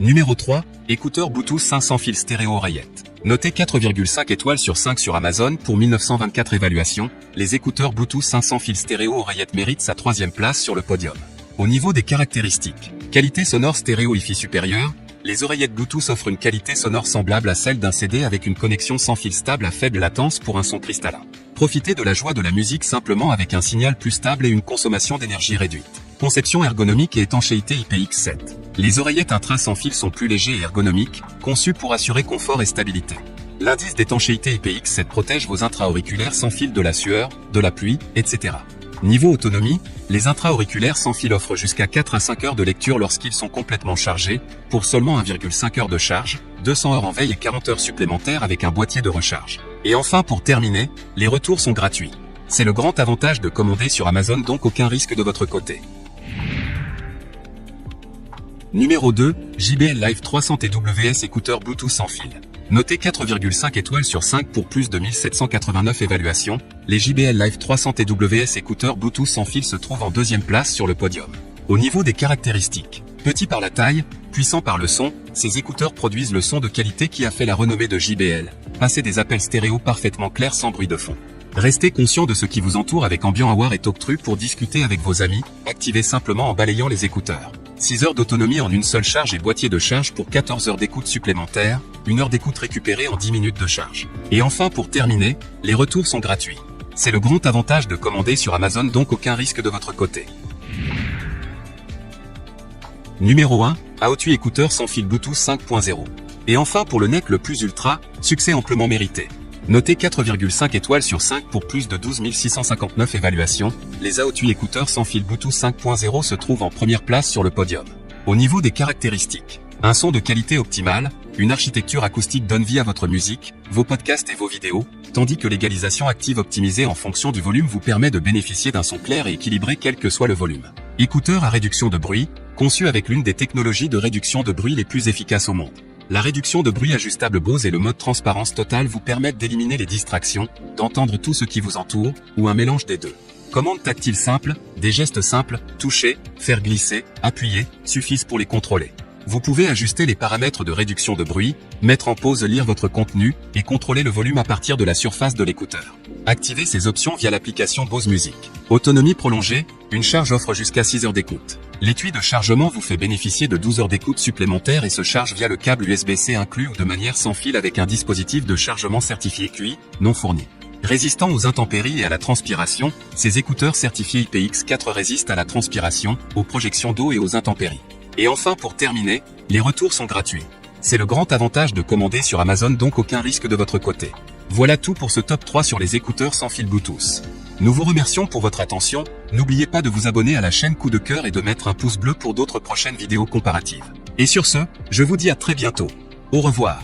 Numéro 3, écouteurs Bluetooth 500 fils stéréo oreillette. Notez 4,5 étoiles sur 5 sur Amazon pour 1924 évaluations, les écouteurs Bluetooth 500 fils stéréo oreillette méritent sa 3e place sur le podium. Au niveau des caractéristiques, qualité sonore stéréo Hi-Fi supérieure, les oreillettes Bluetooth offrent une qualité sonore semblable à celle d'un CD avec une connexion sans fil stable à faible latence pour un son cristallin. Profitez de la joie de la musique simplement avec un signal plus stable et une consommation d'énergie réduite. Conception ergonomique et étanchéité IPX7. Les oreillettes intra sans fil sont plus légers et ergonomiques, conçues pour assurer confort et stabilité. L'indice d'étanchéité IPX7 protège vos intra-auriculaires sans fil de la sueur, de la pluie, etc. Niveau autonomie, les intra-auriculaires sans fil offrent jusqu'à 4 à 5 heures de lecture lorsqu'ils sont complètement chargés, pour seulement 1,5 heures de charge, 200 heures en veille et 40 heures supplémentaires avec un boîtier de recharge. Et enfin pour terminer, les retours sont gratuits. C'est le grand avantage de commander sur Amazon, donc aucun risque de votre côté. Numéro 2, JBL Live 300 TWS écouteurs Bluetooth sans fil. Notez 4,5 étoiles sur 5 pour plus de 1789 évaluations, les JBL Live 300 TWS écouteurs Bluetooth sans fil se trouvent en 2e place sur le podium. Au niveau des caractéristiques, petits par la taille, puissants par le son, ces écouteurs produisent le son de qualité qui a fait la renommée de JBL. Passez des appels stéréo parfaitement clairs sans bruit de fond. Restez conscient de ce qui vous entoure avec Ambient Aware et TalkTrue pour discuter avec vos amis, activez simplement en balayant les écouteurs. 6 heures d'autonomie en une seule charge et boîtier de charge pour 14 heures d'écoute supplémentaires, 1 heure d'écoute récupérée en 10 minutes de charge. Et enfin pour terminer, les retours sont gratuits. C'est le grand avantage de commander sur Amazon, donc aucun risque de votre côté. Numéro 1, AOTUI écouteurs sans fil Bluetooth 5.0. Et enfin pour le NEC le plus ultra, succès amplement mérité. Notez 4,5 étoiles sur 5 pour plus de 12 659 évaluations, les AOTUI écouteurs sans fil Bluetooth 5.0 se trouvent en première place sur le podium. Au niveau des caractéristiques, un son de qualité optimale, une architecture acoustique donne vie à votre musique, vos podcasts et vos vidéos, tandis que l'égalisation active optimisée en fonction du volume vous permet de bénéficier d'un son clair et équilibré quel que soit le volume. Écouteurs à réduction de bruit, conçu avec l'une des technologies de réduction de bruit les plus efficaces au monde. La réduction de bruit ajustable Bose et le mode transparence totale vous permettent d'éliminer les distractions, d'entendre tout ce qui vous entoure, ou un mélange des deux. Commandes tactiles simples, des gestes simples, toucher, faire glisser, appuyer, suffisent pour les contrôler. Vous pouvez ajuster les paramètres de réduction de bruit, mettre en pause, lire votre contenu, et contrôler le volume à partir de la surface de l'écouteur. Activez ces options via l'application Bose Music. Autonomie prolongée, une charge offre jusqu'à 6 heures d'écoute. L'étui de chargement vous fait bénéficier de 12 heures d'écoute supplémentaires et se charge via le câble USB-C inclus ou de manière sans fil avec un dispositif de chargement certifié QI, non fourni. Résistant aux intempéries et à la transpiration, ces écouteurs certifiés IPX4 résistent à la transpiration, aux projections d'eau et aux intempéries. Et enfin pour terminer, les retours sont gratuits. C'est le grand avantage de commander sur Amazon, donc aucun risque de votre côté. Voilà tout pour ce top 3 sur les écouteurs sans fil Bluetooth. Nous vous remercions pour votre attention, n'oubliez pas de vous abonner à la chaîne Coup de Cœur et de mettre un pouce bleu pour d'autres prochaines vidéos comparatives. Et sur ce, je vous dis à très bientôt. Au revoir.